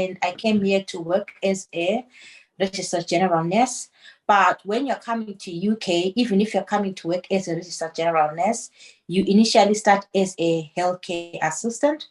and I came here to work as a registered general nurse. But when you're coming to UK, even if you're coming to work as a registered general nurse, you initially start as a healthcare assistant.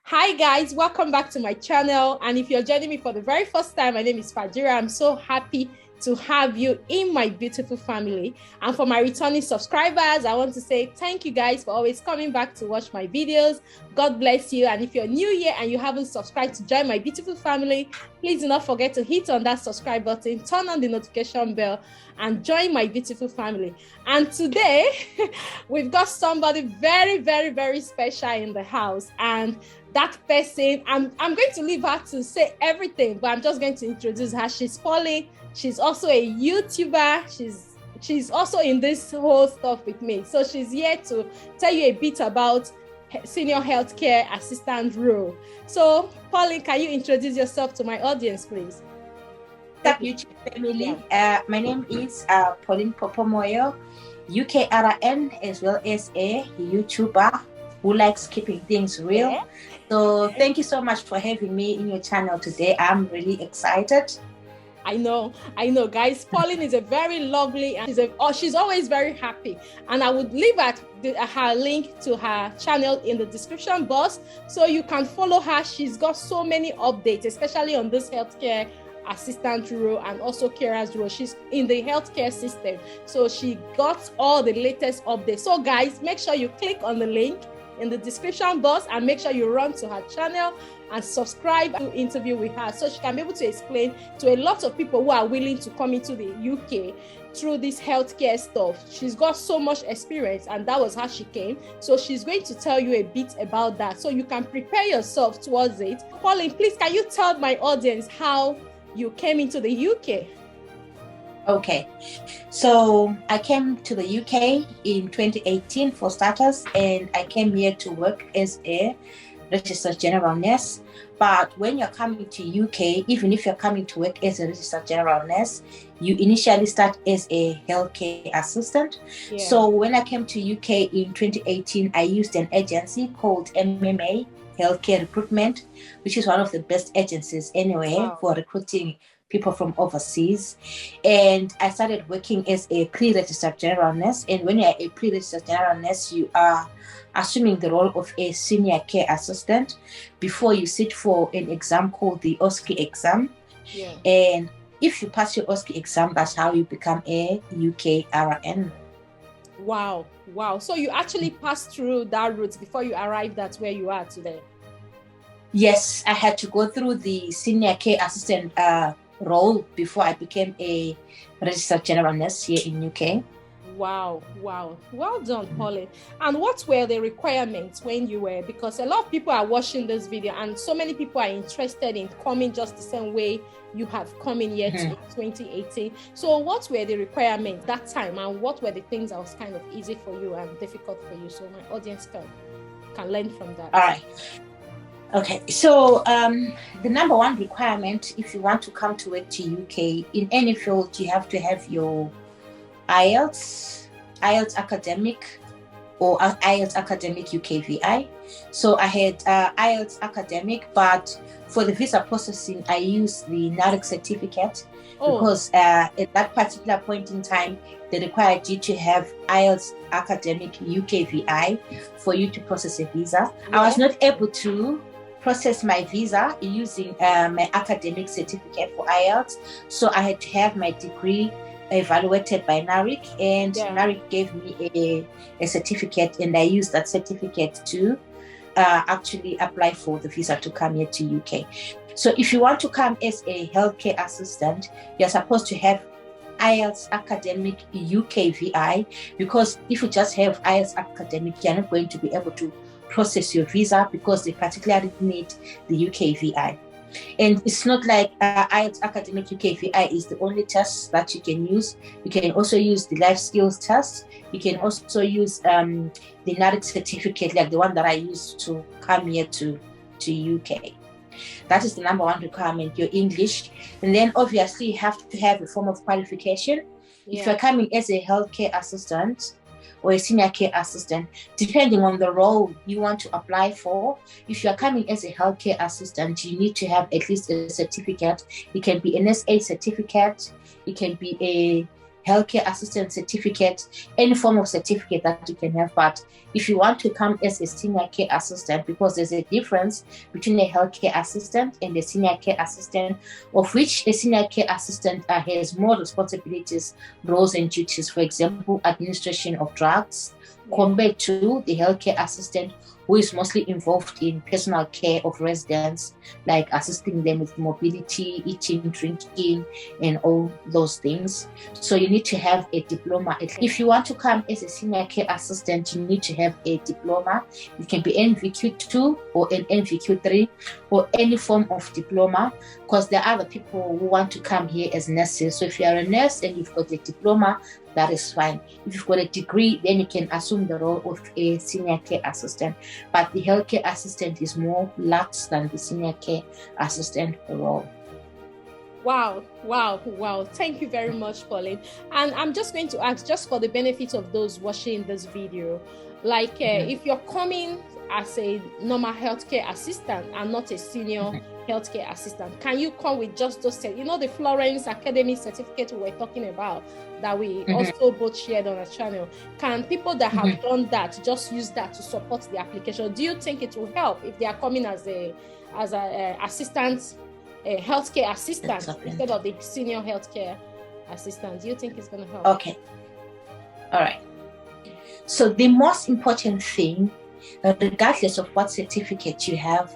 Hi guys, welcome back to my channel. And if you're joining me for the very first time, my name is Fajira. I'm so happy to have you in my beautiful family. And for my returning subscribers, I want to say thank you guys for always coming back to watch my videos. God bless you. And if you're new here and you haven't subscribed to join my beautiful family, please do not forget to hit on that subscribe button, turn on the notification bell, and join my beautiful family. And today, we've got somebody very, very, very special in the house. And that person, I'm going to leave her to say everything, but I'm just going to introduce her. She's Pauline. She's also a YouTuber. She's also in this whole stuff with me. So she's here to tell you a bit about senior healthcare assistant role. So Pauline, can you introduce yourself to my audience, please? What's up, YouTube family? My name is Pauline Popomoyo, UKRN, as well as a YouTuber who likes keeping things real. Yeah. So thank you so much for having me in your channel today. I'm really excited. I know, guys. Pauline is a very lovely, and she's always very happy. And I would leave her link to her channel in the description box so you can follow her. She's got so many updates, especially on this healthcare assistant role and also carer's role. She's in the healthcare system, so she got all the latest updates. So guys, make sure you click on the link in the description box and make sure you run to her channel and subscribe to interview with her so she can be able to explain to a lot of people who are willing to come into the UK through this healthcare stuff. She's got so much experience, and that was how she came. So she's going to tell you a bit about that so you can prepare yourself towards it. Pauline, please, can you tell my audience how you came into the UK? Okay, so I came to the UK in 2018 for starters, and I came here to work as a registered general nurse. But when you're coming to UK, even if you're coming to work as a registered general nurse, you initially start as a healthcare assistant. Yeah. So when I came to UK in 2018, I used an agency called MMA Healthcare Recruitment, which is one of the best agencies anyway for recruiting people from overseas. And I started working as a pre-registered general nurse. And when you're a pre-registered general nurse, you are assuming the role of a senior care assistant before you sit for an exam called the OSCE exam. Yeah. And if you pass your OSCE exam, that's how you become a UKRN. Wow. So you actually passed through that route before you arrived at where you are today? Yes, I had to go through the senior care assistant role before I became a registered general nurse here in UK. Wow. Well done, Pauline. And what were the requirements when you were, because a lot of people are watching this video and so many people are interested in coming just the same way you have come in here to 2018. So what were the requirements that time, and what were the things that was kind of easy for you and difficult for you, so my audience can learn from that? All right. Okay, so the number one requirement if you want to come to work to UK in any field, you have to have your IELTS academic or IELTS academic UKVI. So I had IELTS academic, but for the visa processing, I used the NARIC certificate because at that particular point in time, they required you to have IELTS academic UKVI for you to process a visa. Yeah. I was not able to process my visa using my academic certificate for IELTS, so I had to have my degree evaluated by NARIC, and NARIC gave me a certificate, and I used that certificate to actually apply for the visa to come here to UK. So if you want to come as a healthcare assistant, you're supposed to have IELTS academic UKVI, because if you just have IELTS academic, you're not going to be able to process your visa because they particularly need the UKVI. And it's not like IELTS academic UKVI is the only test that you can use. You can also use the life skills test. You can also use the NARIC certificate, like the one that I used to come here to UK. That is the number one requirement, your English. And then obviously you have to have a form of qualification. If you're coming as a healthcare assistant, or a senior care assistant, depending on the role you want to apply for. If you are coming as a healthcare assistant, you need to have at least a certificate. It can be an SA certificate, it can be a healthcare assistant certificate, any form of certificate that you can have. But if you want to come as a senior care assistant, because there's a difference between a healthcare assistant and a senior care assistant, of which a senior care assistant has more responsibilities, roles and duties, for example, administration of drugs, compared to the healthcare assistant, who is mostly involved in personal care of residents, like assisting them with mobility, eating, drinking, and all those things. So you need to have a diploma. If you want to come as a senior care assistant, you need to have a diploma. It can be NVQ2 or an NVQ3 or any form of diploma, because there are other people who want to come here as nurses. So if you are a nurse and you've got a diploma, that is fine. If you've got a degree, then you can assume the role of a senior care assistant. But the healthcare assistant is more lax than the senior care assistant role. Wow. Thank you very much, Pauline. And I'm just going to ask, just for the benefit of those watching this video, like if you're coming as a normal healthcare assistant and not a senior healthcare assistant, can you come with just those, the Florence Academy certificate we were talking about that we also both shared on our channel? Can people that have done that just use that to support the application? Do you think it will help if they are coming as a assistant, a healthcare assistant instead of the senior healthcare assistant? Do you think it's going to help? Okay. All right. So the most important thing, regardless of what certificate you have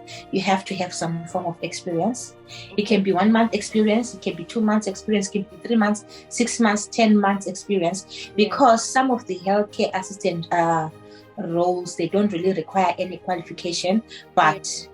to have some form of experience. It can be 1 month experience, it can be 2 months experience, it can be 3 months, 6 months, 10 months experience, because some of the healthcare assistant roles, they don't really require any qualification, but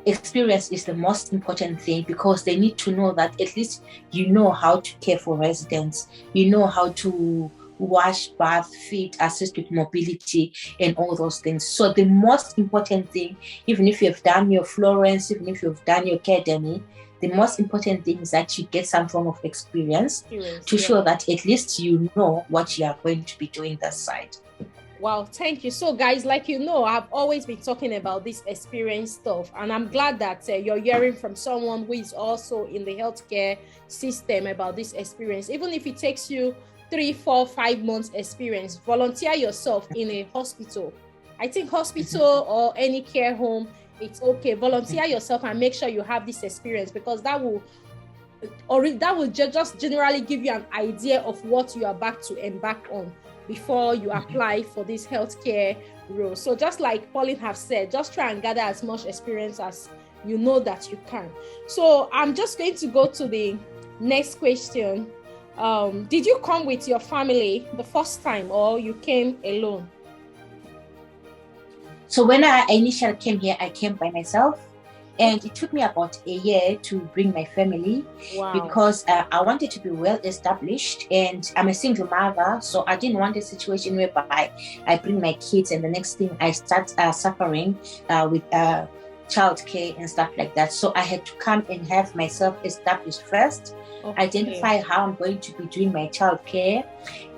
experience is the most important thing, because they need to know that at least you know how to care for residents, you know how to wash, bath, feed, assist with mobility and all those things. So the most important thing, even if you've done your Florence, even if you've done your academy, the most important thing is that you get some form of experience to show that at least you know what you are going to be doing that side. Wow, thank you. So guys, like I've always been talking about this experience stuff, and I'm glad that you're hearing from someone who is also in the healthcare system about this experience. Even if it takes you 3, 4, 5 months experience, volunteer yourself in a hospital. I think hospital or any care home, it's okay. Volunteer yourself and make sure you have this experience, because that will just generally give you an idea of what you are about to embark on before you apply for this healthcare role. So just like Pauline have said, just try and gather as much experience as you know that you can. So I'm just going to go to the next question. Did you come with your family the first time, or you came alone? So when I initially came here, I came by myself, and it took me about a year to bring my family. Because I wanted to be well established, and I'm a single mother, so I didn't want a situation whereby I bring my kids and the next thing I start suffering with childcare and stuff like that. So I had to come and have myself established first. Identify how I'm going to be doing my childcare,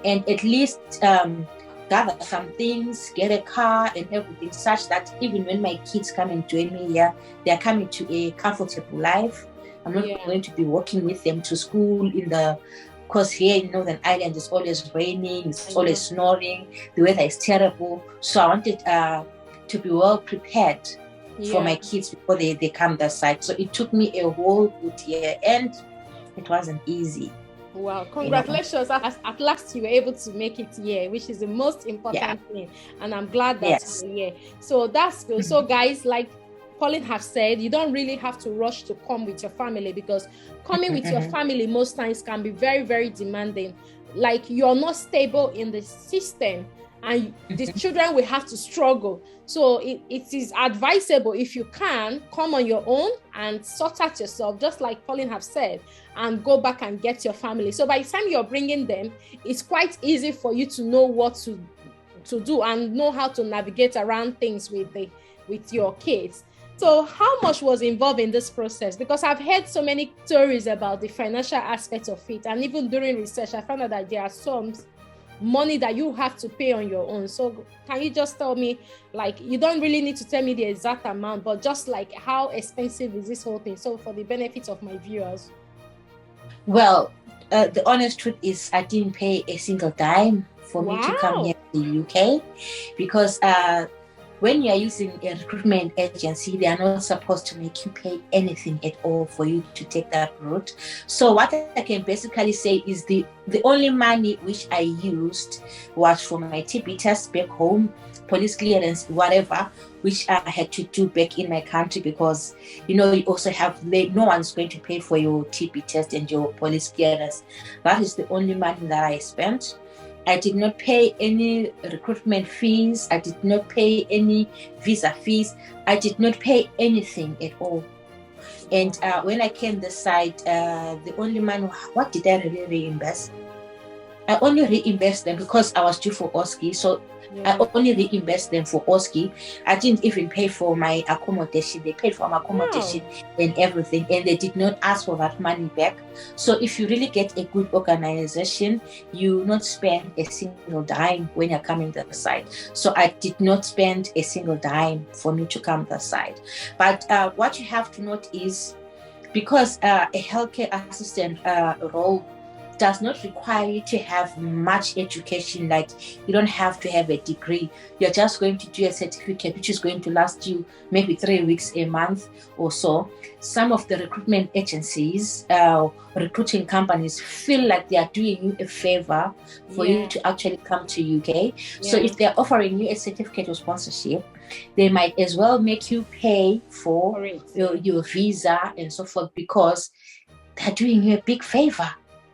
and at least gather some things, get a car and everything, such that even when my kids come and join me here, they're coming to a comfortable life. I'm not going to be walking with them to school because here in Northern Ireland it's always raining, it's always snoring, the weather is terrible. So I wanted to be well prepared for my kids before they come that side. So it took me a whole good year, and it wasn't easy. Wow, congratulations. At last you were able to make it here, which is the most important thing. And I'm glad that you're here. So that's good. So guys, like Pauline has said, you don't really have to rush to come with your family, because coming with your family most times can be very, very demanding. Like you're not stable in the system, and the children will have to struggle. So it is advisable, if you can, come on your own and sort out yourself, just like Pauline have said, and go back and get your family. So by the time you're bringing them, it's quite easy for you to know what to do and know how to navigate around things with your kids. So how much was involved in this process? Because I've heard so many stories about the financial aspect of it, and even during research, I found out that there are sums money that you have to pay on your own. So can you just tell me, like, you don't really need to tell me the exact amount, but just like how expensive is this whole thing? So for the benefit of my viewers. Well, the honest truth is I didn't pay a single dime for me to come here to the UK, because when you are using a recruitment agency, they are not supposed to make you pay anything at all for you to take that route. So what I can basically say is the only money which I used was for my TB test back home, police clearance, whatever, which I had to do back in my country, because you also have, no one's going to pay for your TB test and your police clearance. That is the only money that I spent. I did not pay any recruitment fees. I did not pay any visa fees. I did not pay anything at all. And when I came this side, the only money, what did I really reimburse? I only reimbursed them because I was due for OSCE. So I only reimbursed them for OSCE. I didn't even pay for my accommodation. They paid for my accommodation and everything, and they did not ask for that money back. So if you really get a good organization, you not spend a single dime when you're coming to the side. So I did not spend a single dime for me to come to the side. But what you have to note is, because a healthcare assistant role does not require you to have much education. Like, you don't have to have a degree. You're just going to do a certificate which is going to last you maybe 3 weeks, a month or so. Some of the recruitment agencies, recruiting companies feel like they are doing you a favor for you to actually come to UK. So if they're offering you a certificate of sponsorship, they might as well make you pay for your visa and so forth, because they're doing you a big favor.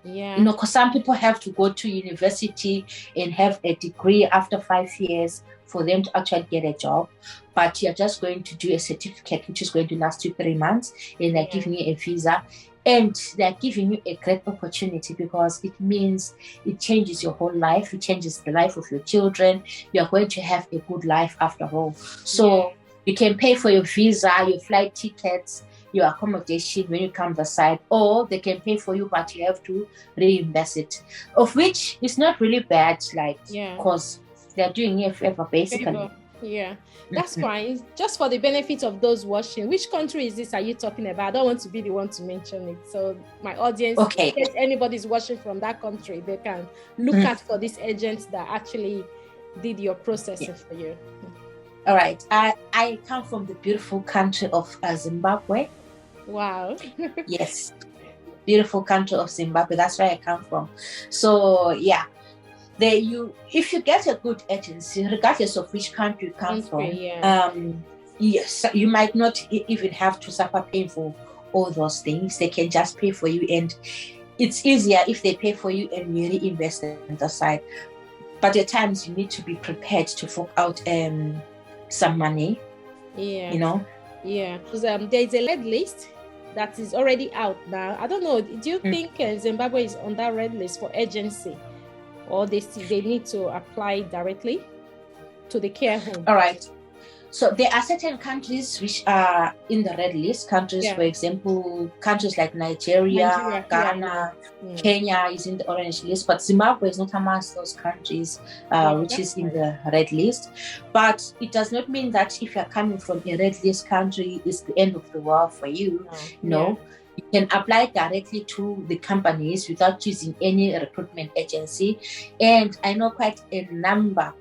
Because some people have to go to university and have a degree after 5 years for them to actually get a job. But you're just going to do a certificate which is going to last you 3 months, and they're giving you a visa. And they're giving you a great opportunity, because it means it changes your whole life. It changes the life of your children. You're going to have a good life after all. So you can pay for your visa, your flight tickets, your accommodation when you come the side, or they can pay for you, but you have to reimburse it, of which is not really bad, like, because they're doing you a favor basically. That's fine. Just for the benefit of those watching, which country is this are you talking about? I don't want to be the one to mention it, so my audience, in case anybody's watching from that country, they can look at for these agents that actually did your processing for you. All right, I come from the beautiful country of Zimbabwe. Wow. Yes, beautiful country of Zimbabwe. That's where I come from. So if you get a good agency, regardless of which country you come from, yes, you might not even have to suffer paying for all those things. They can just pay for you, and it's easier if they pay for you and you reinvest on the side. But at times you need to be prepared to fork out some money. Because there is a red list that is already out now. I don't know, do you think Zimbabwe is on that red list for agency, or they need to apply directly to the care home? All right, so there are certain countries which are in the red list. Countries, for example, countries like Nigeria, Ghana, Kenya is in the orange list, but Zimbabwe is not amongst those countries which is in the red list. But it does not mean that if you're coming from a red list country, it's the end of the world for you. No. You can apply directly to the companies without using any recruitment agency. And I know quite a number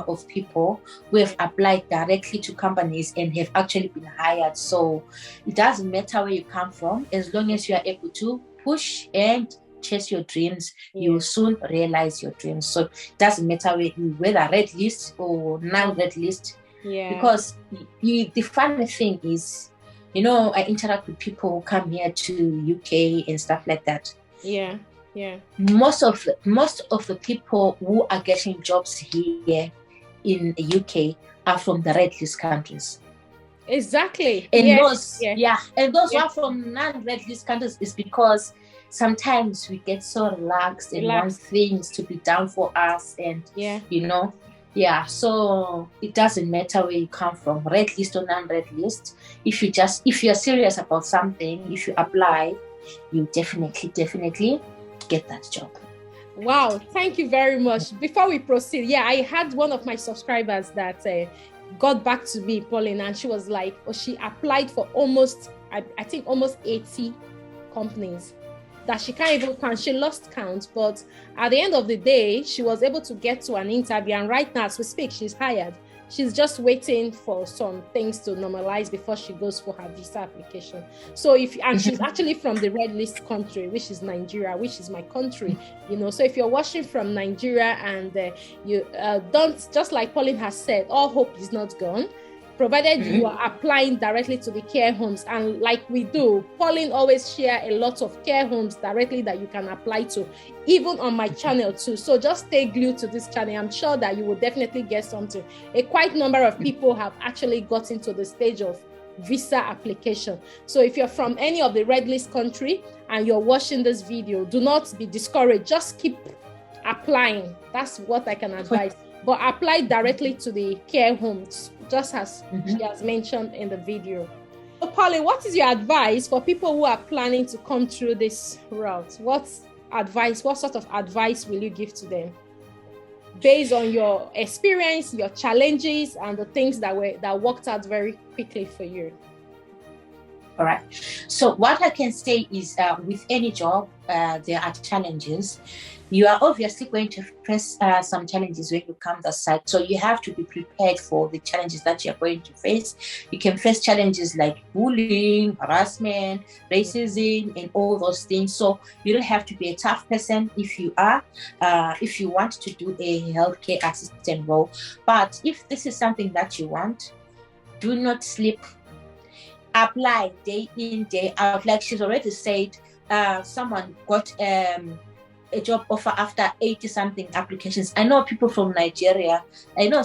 of people who have applied directly to companies and have actually been hired. So it doesn't matter where you come from, as long as you are able to push and chase your dreams, you will soon realize your dreams. So it doesn't matter whether red list or non-red list, because the funny thing is, I interact with people who come here to UK and stuff like that. Most of the people who are getting jobs here in the UK are from the red list countries. Exactly. And those who are from non-red list countries is because sometimes we get so relaxed and want things to be done for us, and so it doesn't matter where you come from, red list or non-red list. If you're serious about something, if you apply, you definitely get that job. Wow, thank you very much. Before we proceed, yeah, I had one of my subscribers that got back to me, Pauline, and she was like, oh, she applied for almost, I think almost 80 companies that she can't even count. She lost count, but at the end of the day, she was able to get to an interview, and right now as we speak, she's hired. She's just waiting for some things to normalize before she goes for her visa application. So she's actually from the red list country, which is Nigeria, which is my country, you know. So if you're watching from Nigeria and you don't, just like Pauline has said, all hope is not gone, provided you are applying directly to the care homes. And like we do, Pauline always share a lot of care homes directly that you can apply to, even on my channel too. So just stay glued to this channel. I'm sure that you will definitely get something. A quite number of people have actually gotten to the stage of visa application. So if you're from any of the red list country and you're watching this video, do not be discouraged. Just keep applying. That's what I can advise. But apply directly to the care homes, just as she has mentioned in the video. So Pauline, what is your advice for people who are planning to come through this route? What sort of advice will you give to them based on your experience, your challenges, and the things that worked out very quickly for you? All right. So what I can say is with any job, there are challenges. You are obviously going to face some challenges when you come the site. So you have to be prepared for the challenges that you're going to face. You can face challenges like bullying, harassment, racism, and all those things. So you don't have to be a tough person if you want to do a healthcare assistant role. But if this is something that you want, do not sleep. Apply day in, day out. Like she's already said, someone got a job offer after 80-something applications. I know people from Nigeria. I know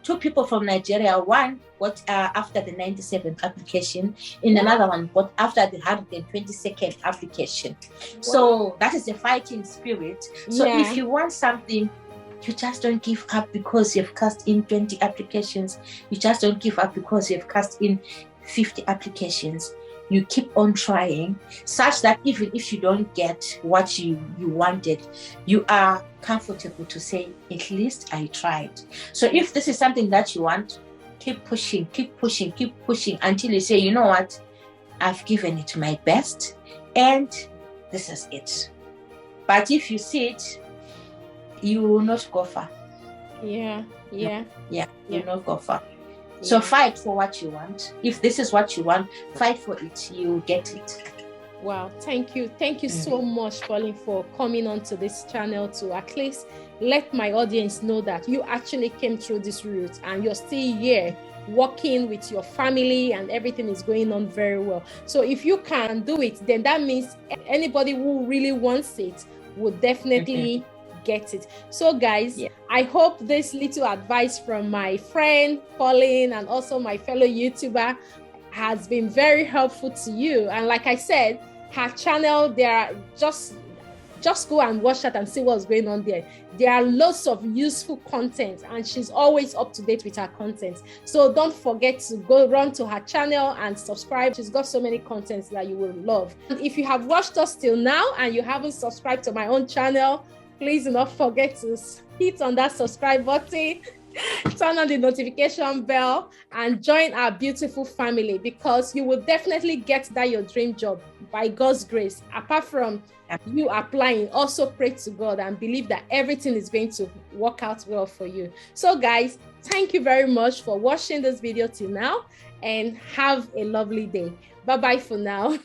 two people from Nigeria. One got after the 97th application, and another one got after the 122nd application. Wow. So that is the fighting spirit. So if you want something, you just don't give up because you've cast in 20 applications. You just don't give up because you've cast in 50 applications. You keep on trying, such that even if you don't get what you wanted, you are comfortable to say, at least I tried. So if this is something that you want, keep pushing until you say, you know what, I've given it my best and this is it. But if you sit, you will not go far. You will not go far. So fight for what you want. If this is what you want, fight for it. You get it. Wow. Thank you. Thank you so much, Pauline, for coming onto this channel to at least let my audience know that you actually came through this route and you're still here working with your family and everything is going on very well. So if you can do it, then that means anybody who really wants it would definitely get it. So guys, I hope this little advice from my friend Pauline and also my fellow YouTuber has been very helpful to you. And like I said, her channel, there are just go and watch that and see what's going on there. There are lots of useful content and she's always up to date with her content. So don't forget to go run to her channel and subscribe. She's got so many contents that you will love. And if you have watched us till now and you haven't subscribed to my own channel, please do not forget to hit on that subscribe button, turn on the notification bell, and join our beautiful family, because you will definitely get that your dream job by God's grace. Apart from you applying, also pray to God and believe that everything is going to work out well for you. So guys, thank you very much for watching this video till now and have a lovely day. Bye-bye for now.